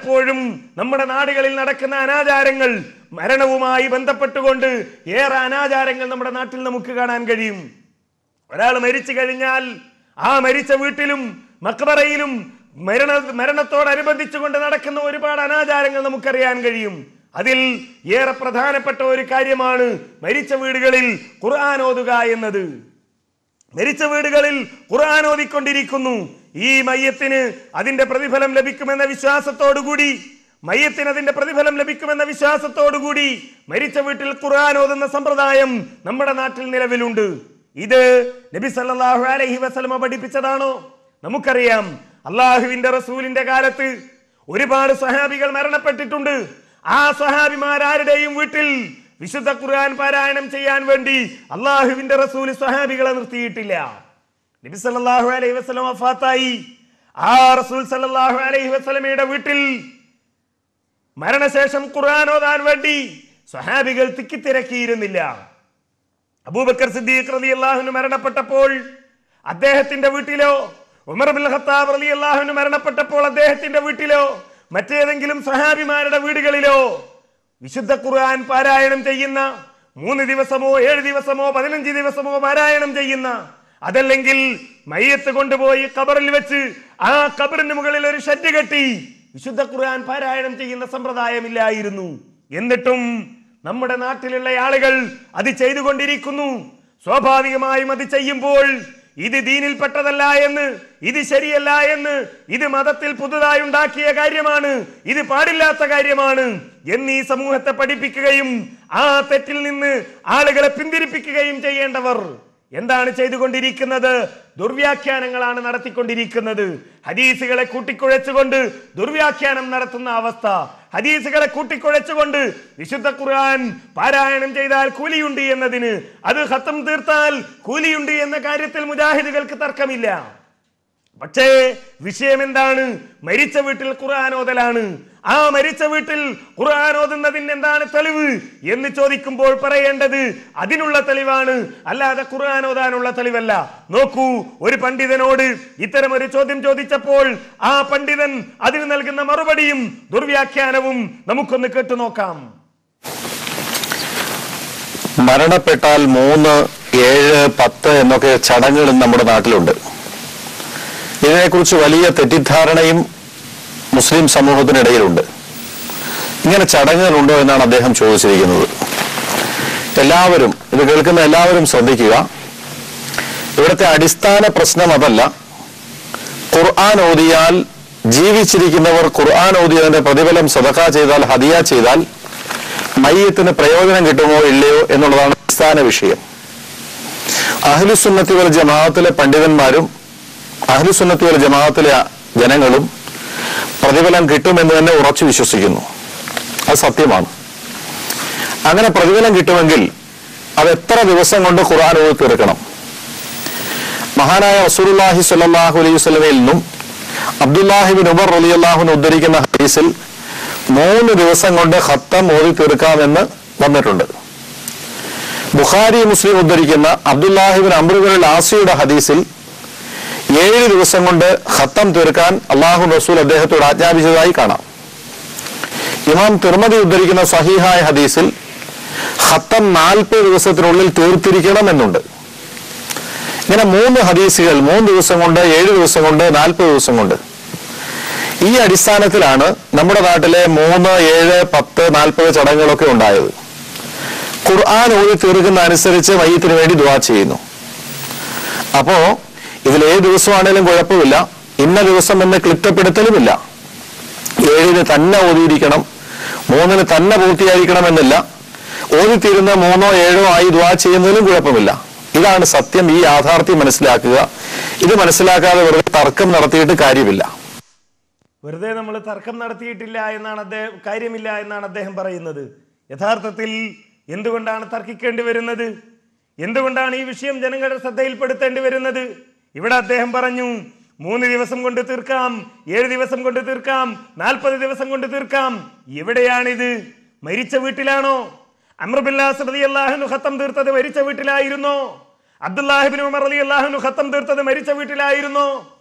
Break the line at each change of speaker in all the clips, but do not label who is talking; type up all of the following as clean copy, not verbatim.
പലപ്പോഴും നമ്മുടെ നാടുകളിൽ നടക്കുന്ന അനാചാരങ്ങൾ, മരണവുമായി ബന്ധപ്പെട്ടുകൊണ്ട് ഏറെ അനാചാരങ്ങൾ നമ്മുടെ നാട്ടിൽ നമുക്ക് കാണാൻ കഴിയും. ഒരാൾ മരിച്ചു കഴിഞ്ഞാൽ ആ മരിച്ച വീട്ടിലും മക്ബറയിലും മരണത്തോടനുബന്ധിച്ചുകൊണ്ട് നടക്കുന്ന ഒരുപാട് അനാചാരങ്ങൾ നമുക്കറിയാൻ കഴിയും. അതിൽ ഏറെ പ്രധാനപ്പെട്ട ഒരു കാര്യമാണ് മരിച്ച വീടുകളിൽ ഖുർആൻ ഓതുക എന്നത്. മരിച്ച വീടുകളിൽ ഖുർആൻ ഓതിക്കൊണ്ടിരിക്കുന്നു. ഈ മയ്യത്തിന് അതിന്റെ പ്രതിഫലം ലഭിക്കുമെന്ന വിശ്വാസത്തോടുകൂടി മരിച്ച വീട്ടിൽ ഖുർആൻ ഓതുന്ന സമ്പ്രദായം നമ്മുടെ നാട്ടിൽ നിലവിലുണ്ട്. ഇത് നബി സല്ലല്ലാഹു അലൈഹി വസല്ലമ പഠിപ്പിച്ചതാണോ? നമുക്കറിയാം, അള്ളാഹുവിന്റെ റസൂലിന്റെ കാലത്ത് ഒരുപാട് സ്വഹാബികൾ മരണപ്പെട്ടിട്ടുണ്ട്. ആ സ്വഹാബിമാരുടെയും വീട്ടിൽ വിശുദ്ധ ഖുർആൻ പാരായണം ചെയ്യാൻ വേണ്ടി അള്ളാഹുവിന്റെ റസൂൽ സ്വഹാബികളെ നിർത്തിയിട്ടില്ല. നബി സല്ലല്ലാഹു അലൈഹി വസല്ലം വഫാത്തായി. ആ റസൂൽ സല്ലല്ലാഹു അലൈഹി വസല്ലമയുടെ വീട്ടിൽ മരണശേഷം ഖുർആൻ ഓതാൻ വേണ്ടി സ്വഹാബികൾ തിക്കിത്തിരക്കിയിരുന്നില്ല. അബൂബക്കർ സിദ്ദീഖ് റളിയല്ലാഹു അൻഹു മരണപ്പെട്ടപ്പോൾ അദ്ദേഹത്തിന്റെ വീട്ടിലോ, ഉമർ ഇബ്നുൽ ഖത്താബ് റളിയല്ലാഹു അൻഹു മരണപ്പെട്ടപ്പോൾ അദ്ദേഹത്തിന്റെ വീട്ടിലോ, മറ്റേതെങ്കിലും സ്വഹാബിമാരുടെ വീടുകളിലോ വിശുദ്ധ ഖുർആൻ പാരായണം ചെയ്യുന്ന 3 ദിവസമോ 7 ദിവസമോ 15 ദിവസമോ പാരായണം ചെയ്യുന്ന, അതല്ലെങ്കിൽ മയ്യത്ത് കൊണ്ടുപോയി ഖബറിൽ വെച്ച് ആ ഖബറിന് മുകളിൽ ഒരു ഷെഡ് കെട്ടി വിശുദ്ധ ഖുർആൻ പാരായണം ചെയ്യുന്ന സമ്പ്രദായമില്ലായിരുന്നു. എന്നിട്ടും നമ്മുടെ നാട്ടിലുള്ള ആളുകൾ അത് ചെയ്തുകൊണ്ടിരിക്കുന്നു. സ്വാഭാവികമായും അത് ചെയ്യുമ്പോൾ ഇത് ദീനിൽപ്പെട്ടതല്ല എന്ന്, ഇത് ശരിയല്ല എന്ന്, ഇത് മതത്തിൽ പുതുതായി ഉണ്ടാക്കിയ കാര്യമാണ്, ഇത് പാടില്ലാത്ത കാര്യമാണ് എന്നീ സമൂഹത്തെ പഠിപ്പിക്കുകയും ആ തെറ്റിൽ നിന്ന് ആളുകളെ പിന്തിരിപ്പിക്കുകയും ചെയ്യേണ്ടവർ എന്താണ് ചെയ്തുകൊണ്ടിരിക്കുന്നത്? ദുർവ്യാഖ്യാനങ്ങളാണ് നടത്തിക്കൊണ്ടിരിക്കുന്നത്. ഹദീസുകളെ കൂട്ടിക്കുഴച്ചുകൊണ്ട് ദുർവ്യാഖ്യാനം നടത്തുന്ന അവസ്ഥ, ഹദീസുകളെ കൂട്ടിക്കുഴച്ചുകൊണ്ട് വിശുദ്ധ ഖുർആൻ പാരായണം ചെയ്താൽ കൂലിയുണ്ട് എന്നതിന്, അത് ഖത്തം തീർത്താൽ കൂലിയുണ്ട് എന്ന കാര്യത്തിൽ മുജാഹിദുകൾക്ക് തർക്കമില്ല. പക്ഷേ വിഷയം എന്താണ്? മരിച്ച വീട്ടിൽ ഖുർആൻ ഓതലാണ്. ആ മരിച്ച വീട്ടിൽ ഖുർആൻ ഓതുന്നതിന് എന്താണ് തെളിവ് എന്ന് ചോദിക്കുമ്പോൾ പറയേണ്ടത് അതിനുള്ള തെളിവാണ്, അല്ലാതെ ഖുർആൻ ഓതാനുള്ള തെളിവല്ല. നോക്കൂ, ഒരു പണ്ഡിതനോട് ഇത്തരം ഒരു ചോദ്യം ചോദിച്ചപ്പോൾ ആ പണ്ഡിതൻ അതിന് നൽകുന്ന മറുപടിയും ദുർവ്യാഖ്യാനവും നമുക്കൊന്ന് കേട്ടുനോക്കാം.
മരണപ്പെട്ടാൽ 3, 7, 10 എന്നൊക്കെ ചടങ്ങുകൾ നമ്മുടെ നാട്ടിലുണ്ട്. ഇതിനെക്കുറിച്ച് വലിയ തെറ്റിദ്ധാരണയും മുസ്ലിം സമൂഹത്തിനിടയിലുണ്ട്. ഇങ്ങനെ ചടങ്ങുകളുണ്ടോ എന്നാണ് അദ്ദേഹം ചോദിച്ചിരിക്കുന്നത്. എല്ലാവരും, ഇത് കേൾക്കുന്ന എല്ലാവരും ശ്രദ്ധിക്കുക. ഇവിടുത്തെ അടിസ്ഥാന പ്രശ്നം അതല്ല. ഖുർആൻ ഓതിയാൽ, ജീവിച്ചിരിക്കുന്നവർ ഖുർആൻ ഓതിയതിന്റെ പ്രതിഫലം സദഖ ചെയ്താൽ, ഹദിയ ചെയ്താൽ മയ്യത്തിന് പ്രയോജനം കിട്ടുമോ ഇല്ലയോ എന്നുള്ളതാണ് അടിസ്ഥാന വിഷയം. അഹ്ലുസുന്നത്തി വൽ ജമാഅത്തിലെ പണ്ഡിതന്മാരും അഹ്ലുസുന്നത്തി വൽ ജമാഅത്തിലെ ജനങ്ങളും പ്രതിഫലം കിട്ടുമെന്ന് തന്നെ ഉറച്ചു വിശ്വസിക്കുന്നു. അത് സത്യമാണ്. അങ്ങനെ പ്രതിഫലം കിട്ടുമെങ്കിൽ അത് എത്ര ദിവസം കൊണ്ട് ഖുർആൻ ഓതി തീർക്കണം? മഹാനായ റസൂലുള്ളാഹി സ്വല്ലല്ലാഹു അലൈഹി വസല്ലമയിൽ നിന്നും അബ്ദുല്ലാഹി ഇബ്നു ഉമർ റളിയല്ലാഹു അൻഹു ഉദ്ധരിക്കുന്ന ഹദീസിൽ 3 ദിവസം കൊണ്ട് ഖത്തം ഓതി തീർക്കാമെന്ന് വന്നിട്ടുണ്ട്. ബുഖാരി മുസ്ലിം ഉദ്ധരിക്കുന്ന അബ്ദുല്ലാഹി ഇബ്നു അംർ ഇബ്നുൽ ആസിയുടെ ഹദീസിൽ 7 ദിവസം കൊണ്ട് ഖത്തം തീർക്കാൻ അള്ളാഹു റസൂൽ അദ്ദേഹത്തോട് ആജ്ഞാപിച്ചതായി കാണാം. ഇമാം തിർമദി ഉദ്ധരിക്കുന്ന സഹീഹായ ഹദീസിൽ ഖത്തം 40 ദിവസത്തിനുള്ളിൽ തീർത്തിരിക്കണം എന്നുണ്ട്. ഇങ്ങനെ 3 ഹദീസുകൾ 3 ദിവസം കൊണ്ട്, 7 ദിവസം കൊണ്ട്, 40 ദിവസം കൊണ്ട്. ഈ അടിസ്ഥാനത്തിലാണ് നമ്മുടെ നാട്ടിലെ 3, 7, 10, 40 ചടങ്ങുകളൊക്കെ ഉണ്ടായത്. ഖുർആൻ ഓതി തീർക്കുന്ന അനുസരിച്ച് മയ്യത്തിന് വേണ്ടി ദുആ ചെയ്യുന്നു. അപ്പോ ഇതിൽ ഏത് ദിവസമാണേലും കുഴപ്പമില്ല, ഇന്ന ദിവസം എന്ന് ക്ലിപ്തപ്പെടുത്തലുമില്ല. 7-ന് തന്നെ ഓതിയിരിക്കണം, 3-ന് തന്നെ പൂർത്തിയായിരിക്കണം എന്നില്ല. ഓതിത്തീരുന്ന 3-ഓ 7-ഓ ആയി ദുആ ചെയ്യുന്നതിലും കുഴപ്പമില്ല. ഇതാണ് സത്യം. ഈ യാഥാർത്ഥ്യം മനസ്സിലാക്കുക. ഇത് മനസ്സിലാക്കാതെ വെറുതെ തർക്കം നടത്തിയിട്ട് കാര്യമില്ല.
വെറുതെ നമ്മൾ തർക്കം നടത്തിയിട്ടില്ല എന്നാണ് കാര്യമില്ല എന്നാണ് അദ്ദേഹം പറയുന്നത്. യഥാർത്ഥത്തിൽ എന്തുകൊണ്ടാണ് തർക്കിക്കേണ്ടി വരുന്നത്? എന്തുകൊണ്ടാണ് ഈ വിഷയം ജനങ്ങളുടെ ശ്രദ്ധയിൽപ്പെടുത്തേണ്ടി വരുന്നത്? ഇവിടെ അദ്ദേഹം പറഞ്ഞു 3 ദിവസം കൊണ്ട് തീർക്കാം, 7 ദിവസം കൊണ്ട് തീർക്കാം, 40 ദിവസം കൊണ്ട് തീർക്കാം. എവിടെയാണിത്? മരിച്ച വീട്ടിലാണോ? അംർ ബിൻ ആസ് റളിയല്ലാഹു അൻഹു ഖത്തം തീർത്തത് മരിച്ച വീട്ടിലായിരുന്നോ? അബ്ദുല്ലാഹി ഇബ്നു ഉമർ റളിയല്ലാഹു അൻഹു ഖത്തം തീർത്തത് മരിച്ച വീട്ടിലായിരുന്നോ?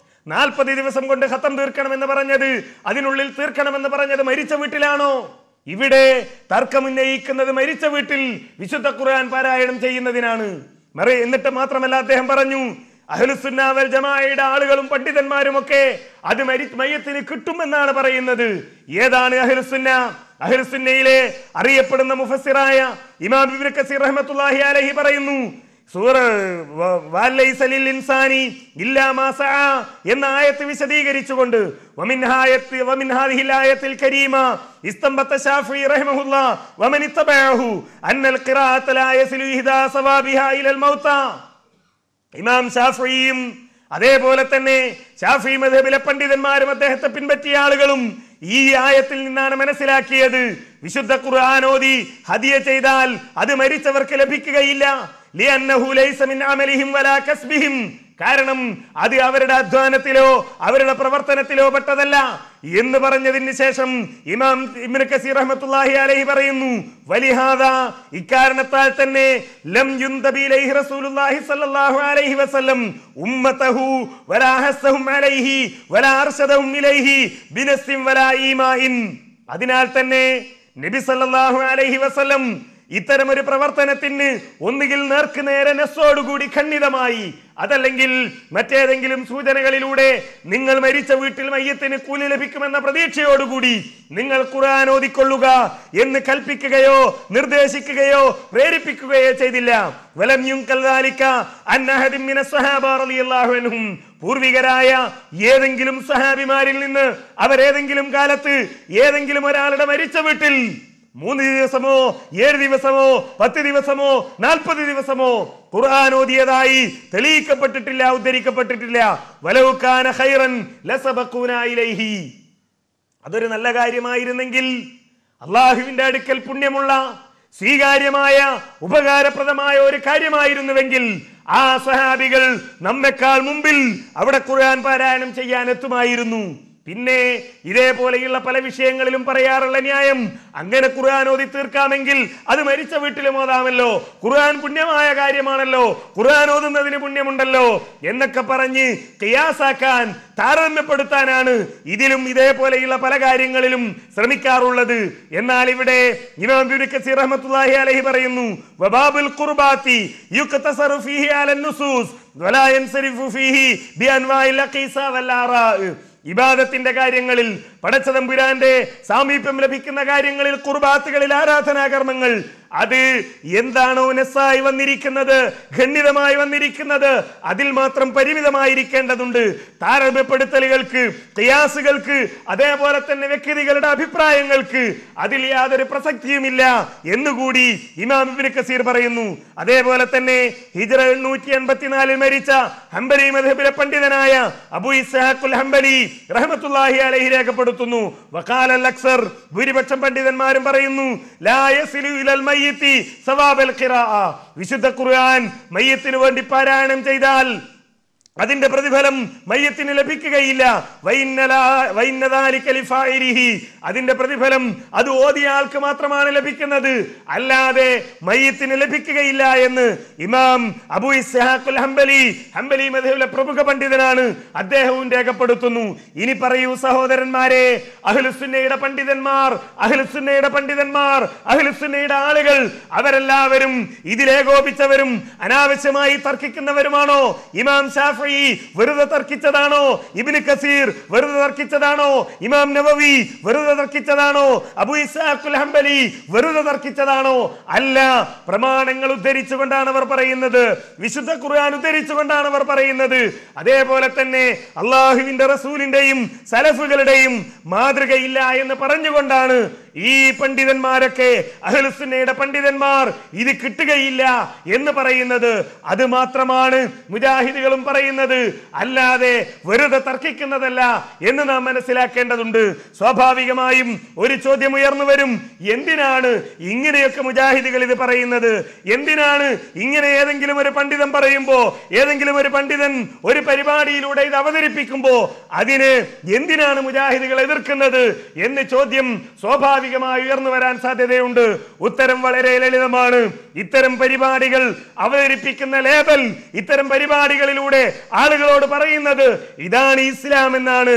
40 ദിവസം കൊണ്ട് ഖത്തം തീർക്കണമെന്ന് പറഞ്ഞത്, അതിനുള്ളിൽ തീർക്കണമെന്ന് പറഞ്ഞത് മരിച്ച വീട്ടിലാണോ? ഇവിടെ തർക്കമുന്നയിക്കുന്നത് മരിച്ച വീട്ടിൽ വിശുദ്ധ ഖുർആൻ പാരായണം ചെയ്യുന്നതിനാണ്. എന്നിട്ട് മാത്രമല്ല, അദ്ദേഹം പറഞ്ഞു അഹ്ലുസുന്ന വൽ ജമാഅയുടെ ആളുകളും പണ്ഡിതന്മാരും ഒക്കെ അത് മയ്യത്തിന് കിട്ടുമെന്നാണ് പറയുന്നത്. ഏതാണ് അഹ്ലുസുന്ന? അഹ്ലുസുന്നയിലെ അറിയപ്പെടുന്ന മുഫസ്സിറായ ഇമാം ഇബ്നു കസീർ റഹ്മത്തുള്ളാഹി അലൈഹി പറയുന്നു, സൂറ വലൈസ ലിൽ ഇൻസാനി ഇല്ലാ മാ സഅ എന്ന ആയത്ത് വിശദീകരിച്ചുകൊണ്ട് വമിൻ ഹാദിഹിൽ ആയത്തിൽ കരീമ ഇസ്തംബത ശാഫിഈ റഹിമഹുല്ലാഹ് വമൻ ഇത്തബഅഹു അന്നൽ ഖിറാഅത ലാ യസിലു ഇഹ്ദാ സവാബിഹാ ഇലൽ മൗത. ഇമാം ഷാഫിഈയും അതേപോലെ തന്നെ ഷാഫിഈ മദ്ഹബിലെ പണ്ഡിതന്മാരും അദ്ദേഹത്തെ പിൻപറ്റിയ ആളുകളും ഈ ആയത്തിൽ നിന്നാണ് മനസ്സിലാക്കിയത്, വിശുദ്ധ ഖുർആൻ ഓതി ഹദിയ ചെയ്താൽ അത് മരിച്ചവർക്ക് ലഭിക്കുകയില്ല. ലിഅന്നഹു ലൈസ മിൻ അമലിഹിം വലാ കസ്ബിഹിം, കാരണം അത് അവരുടെ അധ്വാനത്തിലോ അവരുടെ പ്രവർത്തനത്തിലോ പെട്ടതല്ല എന്ന് പറഞ്ഞതിന് ശേഷം ഇമാം ഇബ്നു കസീർ റഹ്മത്തുള്ളാഹി അലൈഹി പറയുന്നു, വലിഹാദാ, ഇക്കാരണത്താൽ തന്നെ ലം യുൻതബി ഇലൈഹി റസൂലുള്ളാഹി സ്വല്ലല്ലാഹു അലൈഹി വസല്ലം ഉമ്മതഹു വലാ ഹസ്സഹും അലൈഹി വലാ അർശദഹും ഇലൈഹി ബിനസ്സിൻ വലാ ഈമാഇൻ. അതിനാൽ തന്നെ നബി സല്ലല്ലാഹു അലൈഹി വസല്ലം ഇത്തരമൊരു പ്രവർത്തനത്തിന് ഒന്നുകിൽ നേർക്ക് നേരെ നസ്സോടുകൂടി ഖണ്ഡിതമായി, അതല്ലെങ്കിൽ മറ്റേതെങ്കിലും സൂചനകളിലൂടെ നിങ്ങൾ മരിച്ച വീട്ടിൽ മയ്യത്തിന് കൂലി ലഭിക്കുമെന്ന പ്രതീക്ഷയോടുകൂടി നിങ്ങൾ ഖുർആൻ ഓതിക്കൊള്ളുക എന്ന് കൽപ്പിക്കുകയോ നിർദ്ദേശിക്കുകയോ പ്രേരിപ്പിക്കുകയോ ചെയ്തില്ല. വലം യുൻകൽ ദാലിക അൻ അഹദിൻ മിനസ് സ്വഹാബ റളിയല്ലാഹു അൻഹും, പൂർവികരായ ഏതെങ്കിലും സഹാബിമാരിൽ നിന്ന് അവരേതെങ്കിലും കാലത്ത് ഏതെങ്കിലും ഒരാളുടെ മരിച്ച വീട്ടിൽ 3 ദിവസമോ 7 ദിവസമോ 10 ദിവസമോ 40 ദിവസമോ ഖുർആൻ ഓതിയതായി തെളിയിക്കപ്പെട്ടിട്ടില്ല, ഉദ്ധരിക്കപ്പെട്ടിട്ടില്ല. വലൗ കാന ഖൈറൻ ലസബഖൂനാ ഇലൈഹി, അതൊരു നല്ല കാര്യമായിരുന്നെങ്കിൽ, അല്ലാഹുവിന്റെ അടുക്കൽ പുണ്യമുള്ള സ്വീകാര്യമായ ഉപകാരപ്രദമായ ഒരു കാര്യമായിരുന്നുവെങ്കിൽ ആ സ്വഹാബികൾ നമ്മെക്കാൾ മുമ്പിൽ അവിടെ ഖുർആൻ പാരായണം ചെയ്യാൻ എത്തുമായിരുന്നു. പിന്നെ ഇതേപോലെയുള്ള പല വിഷയങ്ങളിലും പറയാറുള്ള ന്യായം, അങ്ങനെ ഖുർആൻ ഓതി തീർക്കാമെങ്കിൽ അത് മരിച്ച വീട്ടിലും ഓതാമല്ലോ, ഖുർആൻ പുണ്യമായ കാര്യമാണല്ലോ, ഖുർആൻ ഓതുന്നതിന് പുണ്യമുണ്ടല്ലോ എന്നൊക്കെ പറഞ്ഞ് ഖിയാസാക്കാൻ, താരതമ്യപ്പെടുത്താനാണ് ഇതിലും ഇതേപോലെയുള്ള പല കാര്യങ്ങളിലും ശ്രമിക്കാറുള്ളത്. എന്നാൽ ഇവിടെ ഇമാം ഇബ്നു കസീർ റഹ്മത്തുള്ളാഹി അലൈഹി പറയുന്നു, വബാബുൽ ഖുർബാത്തി യുഖ്തസറു ഫീഹി അലൻ നുസൂസ് വലാ യൻസരിഫു ഫീഹി ബിഅൻവാഇൽ അഖീസ വൽ ആറാ. ഇബാദത്തിന്റെ കാര്യങ്ങളിൽ, പടച്ചതമ്പുരാന്റെ സാമീപ്യം ലഭിക്കുന്ന കാര്യങ്ങളിൽ, ഖുർബാത്തുകളിൽ, ആരാധനാകർമ്മങ്ങൾ, അത് എന്താണോ നസ്സായി വന്നിരിക്കുന്നത്, ഖണ്ഡിതമായി വന്നിരിക്കുന്നത്, അതിൽ മാത്രം പരിമിതമായിരിക്കേണ്ടതുണ്ട്. താരതമ്യപ്പെടുത്തലുകൾക്ക്, ഖിയാസുകൾക്ക്, അതേപോലെ തന്നെ വ്യക്തികളുടെ അഭിപ്രായങ്ങൾക്ക് അതിൽ യാതൊരു പ്രസക്തിയുമില്ല എന്നുകൂടി ഇമാം ഇബ്നു കസീർ പറയുന്നു. അതേപോലെ തന്നെ ഹിജ്റ 884 മരിച്ച ഹംബലി മദ്ഹബിലെ പണ്ഡിതനായ അബൂ ഇസ്ഹാഖുൽ ഹംബലി റഹ്മത്തുള്ളാഹി അലൈഹി രേഖപ്പെടുത്തുന്നു, വഖാല അൽ അക്സർ, ഭൂരിപക്ഷം പണ്ഡിതന്മാരും പറയുന്നു, ലാ യസിലു ഇലൽ മയ്യിത്തി സവാബൽ ഖിറാഅ, വിശുദ്ധ ഖുർആൻ മയ്യത്തിന് വേണ്ടി പാരായണം ചെയ്താൽ അതിന്റെ പ്രതിഫലം മയ്യത്തിന് ലഭിക്കുകയില്ല. അതിന്റെ പ്രതിഫലം അത് ഓതിയ ആൾക്ക് മാത്രമാണ് ലഭിക്കുന്നത്, അല്ലാതെ മയ്യത്തിന് ലഭിക്കുകയില്ല എന്ന് ഇമാം അബൂ ഇസ്ഹാഖുൽ ഹംബലി, ഹംബലി മദ്ഹബിലെ പ്രമുഖ പണ്ഡിതനാണ്, അദ്ദേഹവും രേഖപ്പെടുത്തുന്നു. ഇനി പറയൂ സഹോദരന്മാരെ, അഹ്ലുസുന്നയുടെ പണ്ഡിതന്മാർ, അഹ്ലുസുന്നയുടെ ആളുകൾ, അവരെല്ലാവരും ഇതിലേകോപിച്ചവരും അനാവശ്യമായി തർക്കിക്കുന്നവരുമാണോ? ഇമാം ഷാഫി വെറുതെ തർക്കിച്ചതാണോ? ഇബ്നു കസീർ വെറുതെ തർക്കിച്ചതാണോ? ഇമാം നവവി വെറുതെ തർക്കിച്ചതാണോ? അബൂ ഇസ്ഹാഖുൽ ഹംബലി വെറുതെ തർക്കിച്ചതാണോ? അല്ല, പ്രമാണങ്ങൾ ഉദ്ധരിച്ചുകൊണ്ടാണ് അവർ പറയുന്നത്, വിശുദ്ധ ഖുർആൻ ഉദ്ധരിച്ചുകൊണ്ടാണ് അവർ പറയുന്നത്. അതേപോലെ തന്നെ അല്ലാഹുവിന്റെ റസൂലിന്റെയും സലഫുകളുടെയും മാതൃകയില്ല എന്ന് പറഞ്ഞുകൊണ്ടാണ് ഈ പണ്ഡിതന്മാരൊക്കെ, അഹ്ലുസുന്നയുടെ പണ്ഡിതന്മാർ ഇത് കിട്ടുകയില്ല എന്ന് പറയുന്നത്. അത് മാത്രമാണ് മുജാഹിദുകളും പറയുന്നത്, അല്ലാതെ വെറുതെ തർക്കിക്കുന്നതല്ല എന്ന് നാം മനസ്സിലാക്കേണ്ടതുണ്ട്. സ്വാഭാവികമായും ഒരു ചോദ്യം ഉയർന്നു വരും, എന്തിനാണ് ഇങ്ങനെയൊക്കെ മുജാഹിദുകൾ ഇത് പറയുന്നത്? എന്തിനാണ് ഇങ്ങനെ ഏതെങ്കിലും ഒരു പണ്ഡിതൻ പറയുമ്പോ, ഏതെങ്കിലും ഒരു പണ്ഡിതൻ ഒരു പരിപാടിയിലൂടെ ഇത് അവതരിപ്പിക്കുമ്പോ അതിന് എന്തിനാണ് മുജാഹിദുകൾ എതിർക്കുന്നത് എന്ന് ചോദ്യം സ്വാഭാവിക സ്വാഭാവികമായി ഉയർന്നു വരാൻ സാധ്യതയുണ്ട്. ഉത്തരം വളരെ ലളിതമാണ്. ഇത്തരം പരിപാടികൾ അവതരിപ്പിക്കുന്ന ലേബൽ, ഇത്തരം പരിപാടികളിലൂടെ ആളുകളോട് പറയുന്നത് ഇതാണ് ഇസ്ലാം എന്നാണ്.